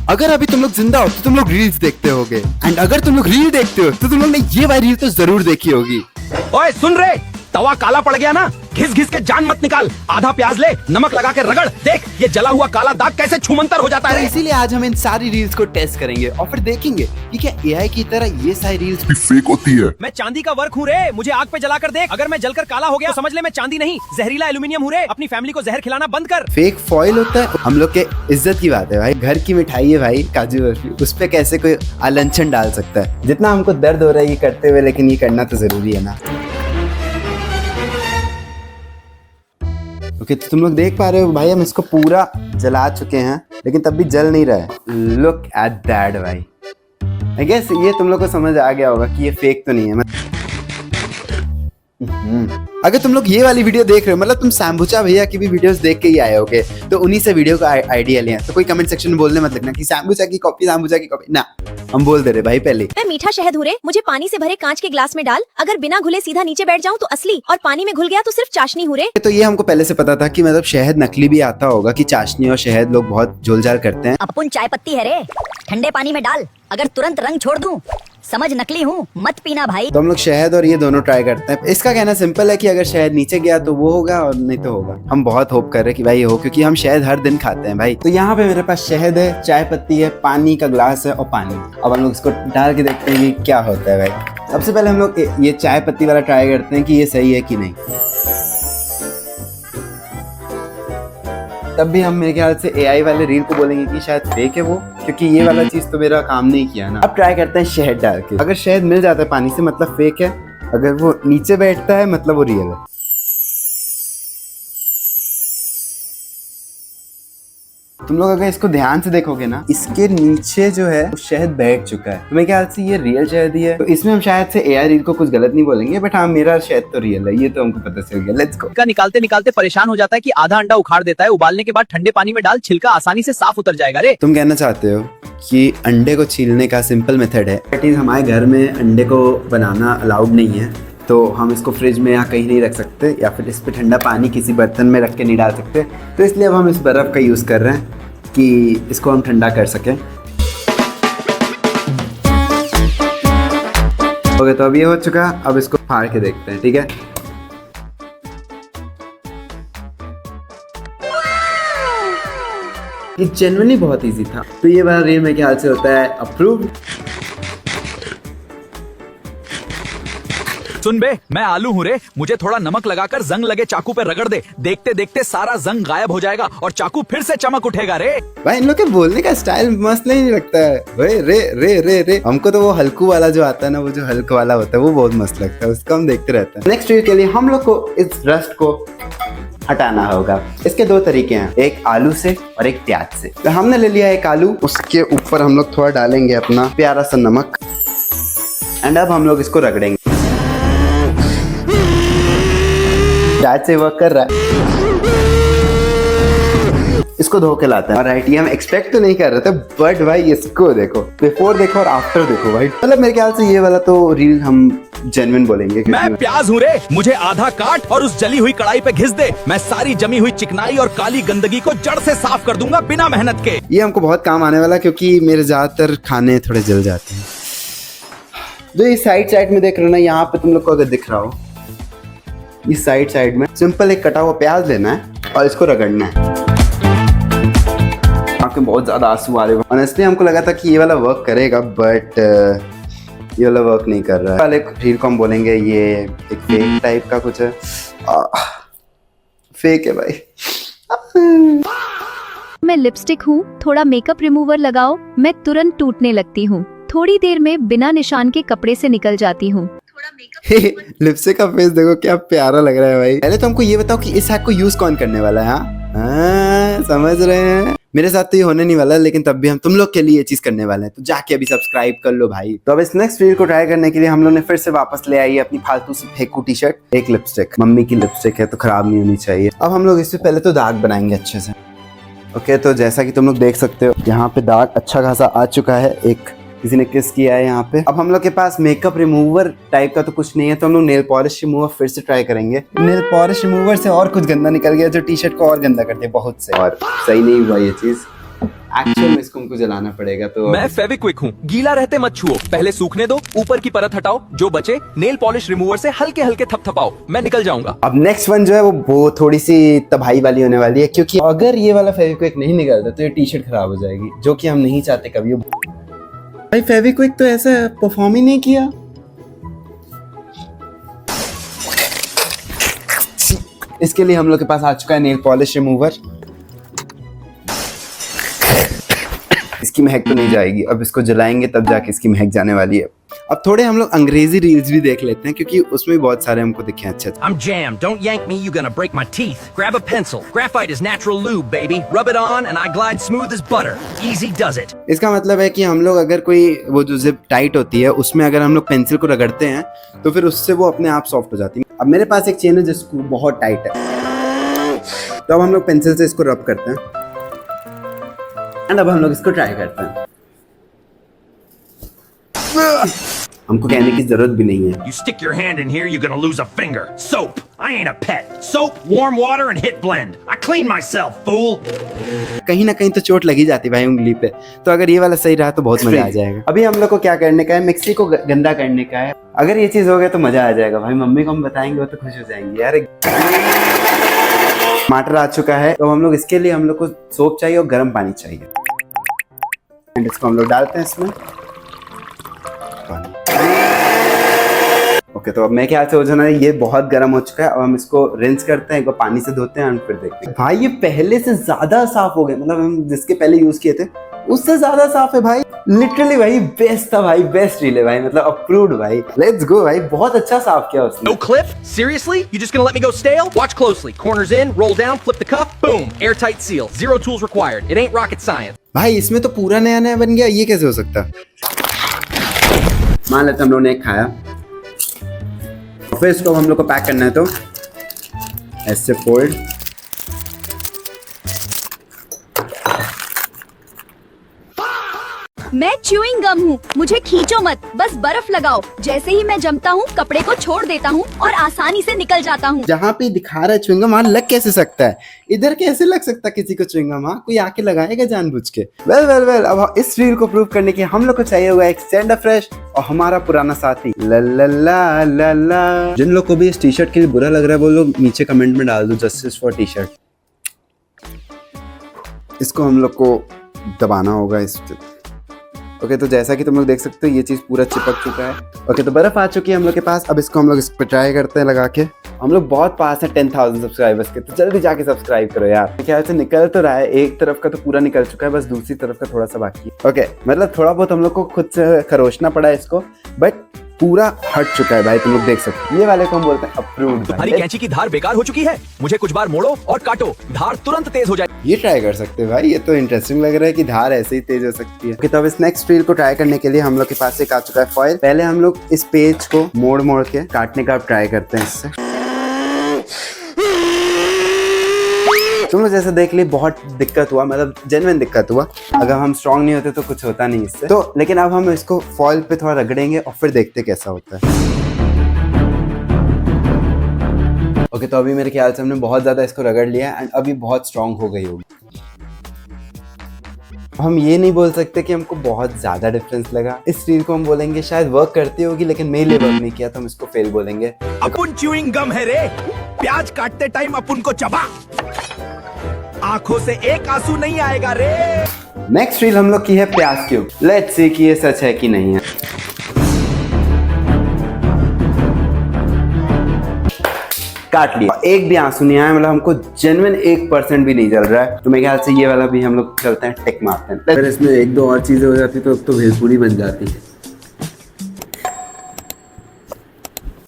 अगर अभी तुम लोग जिंदा हो तो तुम लोग रील्स देखते होगे, एंड अगर तुम लोग रील देखते हो तो तुम लोग ने ये वाली रील तो जरूर देखी होगी। ओए सुन रे, तवा काला पड़ गया ना, घिस घिस के जान मत निकाल, आधा प्याज ले, नमक लगा के रगड़, देख ये जला हुआ काला दाग कैसे छूमंतर हो जाता तो है। इसीलिए आज हम इन सारी रील्स को टेस्ट करेंगे और फिर देखेंगे कि क्या एआई की तरह ये सारी रील्स भी फेक होती है। मैं चांदी का वर्क हूँ रे, मुझे आग पे जला कर देख, अगर मैं जलकर काला हो गया तो समझ ले मैं चांदी नहीं जहरीला एल्यूमिनियम हूँ रे। अपनी फैमिली को जहर खिलाना बंद कर। फेक फॉइल होता है। हम लोग के इज्जत की बात है भाई, घर की मिठाई है भाई, काजू बर्फी, उस पे कैसे कोई आलंचन डाल सकता है। जितना हमको दर्द हो रहा है ये करते हुए, लेकिन ये करना तो जरूरी है ना। ओके, तो तुम लोग देख पा रहे हो भाई, हम इसको पूरा जला चुके हैं लेकिन तब भी जल नहीं रहा है। लुक एट दैट भाई, आई गेस ये तुम लोग को समझ आ गया होगा कि ये फेक तो नहीं है। अगर तुम लोग ये वाली वीडियो देख रहे हो, मतलब तुम सैम्बुचा भैया की भी वीडियोस देख के ही आए होगे, तो उन्हीं से वीडियो का आइडिया लिया। तो कोई कमेंट सेक्शन में बोलने मत लगना कि सैम्बुचा की कॉपी ना, हम बोल दे रहे भाई पहले। मैं मीठा शहद हूँ रे, मुझे पानी से भरे कांच के ग्लास में डाल, अगर बिना घुले सीधा नीचे बैठ जाऊँ तो असली, और पानी में घुल गया तो सिर्फ चाशनी हूँ रे। तो ये हमको पहले से पता था कि मतलब शहद नकली भी आता होगा, कि चाशनी और शहद लोग बहुत झोलझाल करते हैं। अपुन चाय पत्ती है रे, ठंडे पानी में डाल, अगर तुरंत रंग छोड़ दूं, समझ नकली हूँ, मत पीना भाई। तो हम लोग शहद और ये दोनों ट्राई करते हैं। इसका कहना सिंपल है कि अगर शहद नीचे गया तो वो होगा और नहीं तो होगा। हम बहुत होप कर रहे हैं कि भाई ये हो, क्योंकि हम शहद हर दिन खाते हैं भाई। तो यहाँ पे मेरे पास शहद है, चाय पत्ती है, पानी का ग्लास है और पानी। अब हम लोग इसको डाल के देखते हैं कि क्या होता है भाई। सबसे पहले हम लोग ये चाय पत्ती वाला ट्राई करते हैं कि ये सही है कि नहीं। तब भी हम मेरे ख्याल से एआई वाले रील को बोलेंगे कि शायद फेक है वो, क्योंकि ये वाला चीज तो मेरा काम नहीं किया ना। अब ट्राई करते हैं शहद डाल के। अगर शहद मिल जाता है पानी से मतलब फेक है, अगर वो नीचे बैठता है मतलब वो रियल है। तुम लोग अगर इसको ध्यान से देखोगे ना, इसके नीचे जो है वो शहद बैठ चुका है, तो मेरे ख्याल से ये रियल शहद ही है। तो इसमें हम शायद से एआई रील को कुछ गलत नहीं बोलेंगे, बट हाँ मेरा शहद तो रियल है, ये तो हमको पता चल गया। Let's go. का निकालते निकालते परेशान हो जाता है कि आधा अंडा उखाड़ देता है, उबालने के बाद ठंडे पानी में डाल, छिलका आसानी से साफ उतर जाएगा रे। तुम कहना चाहते हो कि अंडे को छीलने का सिंपल मेथड है, बट हमारे घर में अंडे को बनाना अलाउड नहीं है, तो हम इसको फ्रिज में या कहीं नहीं रख सकते, या फिर इस पे ठंडा पानी किसी बर्तन में रख के नहीं डाल सकते। तो इसलिए अब हम इस बर्फ का यूज कर रहे हैं कि इसको हम ठंडा कर सकें। ओके, तो अब ये हो चुका, अब इसको फाड़ के देखते हैं, ठीक है। ये जेन्युइनली बहुत इजी था। तो ये वाला रील मेरे ख्याल से होता है अप्रूव। सुन बे, मैं आलू हूँ रे, मुझे थोड़ा नमक लगाकर जंग लगे चाकू पे रगड़ दे, देखते देखते सारा जंग गायब हो जाएगा और चाकू फिर से चमक उठेगा रे। भाई इन लोग के बोलने का स्टाइल मस्त नहीं लगता है। रे रे रे रे रे हमको तो वो हल्कू वाला जो आता है ना, वो जो हल्क वाला होता है वो बहुत मस्त लगता है, उसको हम देखते रहते हैं। नेक्स्ट रील के लिए हम लोग को इस रस्ट को हटाना होगा। इसके दो तरीके हैं, एक आलू से और एक प्याज से। तो हमने ले लिया एक आलू, उसके ऊपर हम लोग थोड़ा डालेंगे अपना प्यारा सा नमक, एंड अब हम लोग इसको रगड़ेंगे। प्याज से वर्क कर रहा है, इसको धो के लाते हैं। राइट, ये हम एक्सपेक्ट तो नहीं कर रहे थे, बट भाई इसको देखो, बिफोर देखो और आफ्टर देखो भाई। मतलब मेरे ख्याल से ये वाला तो रील हम जेन्युइन बोलेंगे। मैं प्याज हूँ रे, मुझे आधा काट और उस जली हुई कढ़ाई पे घिस दे, मैं सारी जमी हुई चिकनाई और काली गंदगी को जड़ से साफ कर दूंगा बिना मेहनत के। ये हमको बहुत काम आने वाला, क्योंकि मेरे ज्यादातर खाने थोड़े जल जाते हैं। जो ये साइड में देख रहे हो ना, यहाँ पे तुम लोग को अगर दिख रहा हो, इस साइड में सिंपल एक कटा हुआ प्याज लेना है और इसको रगड़ना है। आंखें बहुत ज्यादा आंसू आ रहे हैं। ऑनेस्टली हमको लगा था कि ये वाला वर्क करेगा, बट ये वाला वर्क नहीं कर रहा है। वाले रील को हम बोलेंगे ये एक फेक टाइप का कुछ है। फेक है भाई। मैं लिपस्टिक हूँ, थोड़ा मेकअप रिमूवर लगाओ, मैं तुरंत टूटने लगती हूँ, थोड़ी देर में बिना निशान के कपड़े से निकल जाती हूँ। लिपस्टिक का फेस देखो क्या प्यारा लग रहा है भाई। पहले तो हमको ये बताओ कि इस हैक को यूज कौन करने वाला है। हाँ समझ रहे हैं। मेरे साथ तो ये होने नहीं वाला, लेकिन तब भी हम तुम लोग के लिए ये चीज करने वाले हैं, तो जाके अभी सब्सक्राइब कर लो भाई। तो अब इस नेक्स्ट रील को ट्राई करने के लिए हम लोग ने फिर से वापस ले आई है अपनी फालतू सी फेंकू टी शर्ट। एक लिपस्टिक, मम्मी की लिपस्टिक है तो खराब नहीं होनी चाहिए। अब हम लोग इससे पहले तो दाग बनाएंगे अच्छे से। ओके, तो जैसा कि तुम लोग देख सकते हो, यहाँ पे दाग अच्छा खासा आ चुका है, एक किसी ने किस किया है यहाँ पे। अब हम लोग के पास मेकअप रिमूवर टाइप का तो कुछ नहीं है, तो हम लोग नेल पॉलिश रिमूवर फिर से ट्राई करेंगे। नेल पॉलिश रिमूवर से और कुछ गंदा निकल गया, जो टी शर्ट को और गंदा करते हैं बहुत से, और सही नहीं हुआ ये चीज। एक्चुअल में इसको हमको जलाना पड़ेगा। तो मैं फेविक्विक हूँ, गीला रहते मत छुओ, पहले सूखने दो, ऊपर की परत हटाओ, जो बचे नेल पॉलिश रिमूवर से हल्के हल्के थपथपाओ, मैं निकल जाऊंगा। अब नेक्स्ट वन जो है वो थोड़ी सी तबाही वाली होने वाली है, क्योंकि अगर ये वाला फेविक्विक नहीं निकलता तो ये टी शर्ट खराब हो जाएगी, जो कि हम नहीं चाहते कभी। भाई फेविक्विक तो ऐसा परफॉर्म ही नहीं किया। इसके लिए हम लोग के पास आ चुका है नेल पॉलिश रिमूवर। इसकी महक तो नहीं जाएगी, अब इसको जलाएंगे तब जाके इसकी महक जाने वाली है। अब थोड़े हम लोग अंग्रेजी रील्स भी देख लेते हैं, क्योंकि उसमें बहुत सारे हमको दिखे अच्छे। I'm jammed. Don't yank me. You're gonna break my teeth. Grab a pencil. Graphite is natural lube, baby. Rub it on, and I glide smooth as butter. Easy does it. इसका मतलब है कि हम लोग अगर कोई वो जो जिप टाइट होती है उसमें अगर हम लोग पेंसिल को रगड़ते हैं तो फिर उससे वो अपने आप सॉफ्ट हो जाती है। अब मेरे पास एक चेन है जिसको बहुत टाइट है, तो अब हम लोग पेंसिल से इसको रब करते हैं एंड अब हम लोग इसको ट्राई करते हैं। हमको कहने की जरूरत भी नहीं है। You stick your hand in here, you're gonna lose a finger. Soap. I ain't a pet. Soap, warm water, and hit blend. I clean myself, fool. कहीं ना कहीं तो चोट लगी जाती है भाई उंगली पे, तो अगर ये वाला सही रहा तो बहुत मजा आ जाएगा। अभी हम लोग को क्या करने का है, मिक्सी को गंदा करने का है। अगर ये चीज हो गया तो मजा आ जाएगा भाई। मम्मी को हम बताएंगे, वो तो खुश हो जाएंगे यार। टमाटर आ चुका है, तो हम लोग इसके लिए हम लोग को सोप चाहिए और गर्म पानी चाहिए, एंड इसको हम लोग डालते हैं इसमें। ओके, तो अब मैं ख्याल से हो जाना है, ये बहुत गर्म हो चुका है। अब हम इसको रिंस करते हैं, एक बार पानी से धोते हैं और फिर देखते हैं। भाई ये पहले से ज्यादा साफ हो गए, मतलब हम जिसके पहले यूज किए थे उससे ज्यादा साफ है भाई। लिटरली भाई बेस्ट था भाई, बेस्ट रील है भाई, मतलब अप्रूव्ड भाई। लेट्स गो भाई, बहुत अच्छा साफ किया उसने। No clip? Seriously? You just gonna let me go stale? Watch closely. Corners in, roll down, flip the cuff, boom. Airtight seal. Zero tools required. It ain't rocket science. भाई इसमें तो पूरा नया नया बन गया, ये कैसे हो सकता है? मान लेते हम लोग ने एक खाया, फिर इसको हम लोग को पैक करना है, तो ऐसे फोल्ड। मैं च्यूइंग गम हूँ, मुझे खींचो मत, बस बर्फ लगाओ। जैसे ही मैं जमता हूँ कपड़े को छोड़ देता हूँ और आसानी से निकल जाता हूँ। जहाँ पे दिखा रहा है च्युइंगम, वहाँ लग कैसे सकता है? इधर कैसे लग सकता है किसी को च्युइंगम? हाँ, कोई आके लगाएगा जानबूझ के? वेल अब इस रील को प्रूव करने के हम लोग को चाहिए हुआ एक स्टैंड अप फ्रेश और हमारा पुराना साथी ला ला ला ला ला। जिन लोग को भी इस टी शर्ट के लिए बुरा लग रहा है वो लोग नीचे कमेंट में डाल दो, जस्टिस फॉर टी शर्ट। इसको हम लोग को दबाना होगा इस। ओके, तो जैसा कि तुम लोग देख सकते हो ये चीज पूरा चिपक चुका है। ओके, तो बर्फ आ चुकी है हम लोग के पास। अब इसको हम लोग इस पे ट्राई करते हैं लगा के। हम लोग बहुत पास है 10,000 सब्सक्राइबर्स के, तो जल्दी जाके सब्सक्राइब करो यार। ख्याल से निकल तो रहा है, एक तरफ का तो पूरा निकल चुका है, बस दूसरी तरफ का थोड़ा सा बाकी है। ओके, मतलब थोड़ा बहुत हम लोग को खुद से खरोचना पड़ा है इसको, बट पूरा हट चुका है भाई, तुम लोग देख सकते हो। ये वाले को हम बोलते हैं अप्रूव्ड। तुम्हारी कैंची की धार बेकार हो चुकी है, मुझे कुछ बार मोड़ो और काटो, धार तुरंत तेज हो जाए। ये ट्राई कर सकते हैं भाई, ये तो इंटरेस्टिंग लग रहा है कि धार ऐसे ही तेज हो सकती है। ओके, तो अब इस नेक्स्ट रील को ट्राई करने के लिए हम लोग के पास एक आ चुका है फॉइल। पहले हम लोग इस पेज को मोड़ मोड़ के काटने का ट्राई करते हैं इससे। तुम लोग जैसे देख ली, बहुत दिक्कत हुआ, मतलब जेन्युइन दिक्कत हुआ। अगर हम स्ट्रांग नहीं होते तो कुछ होता नहीं इससे, तो लेकिन अब हम इसको फॉइल पे थोड़ा रगड़ेंगे और फिर देखते कैसा होता है। ओके, तो अभी मेरे ख्याल से हमने बहुत ज्यादा इसको रगड़ लिया एंड अभी बहुत स्ट्रांग हो गई होगी। हम ये नहीं बोल सकते कि हमको बहुत ज्यादा डिफरेंस लगा। इस रील को हम बोलेंगे शायद वर्क करती होगी, लेकिन मेरे लिए वर्क नहीं किया, तो हम इसको फेल बोलेंगे। अपन च्युइंग गम है रे, प्याज काटते टाइम अपन को चबा, आंखों से एक आंसू नहीं आएगा रे। नेक्स्ट रील हम लोग की है प्याज क्यूब। लेट्स सी कि ये सच है कि नहीं है। काट लिया, एक भी आंसू नहीं आया, मतलब हमको जेन्युइन 1% भी नहीं जल रहा है। तो मेरे ख्याल से ये वाला भी हम लोग चलते हैं टिक मारते हैं। फिर इसमें एक दो और चीजें हो जाती तो अब तो भेलपूरी बन जाती है।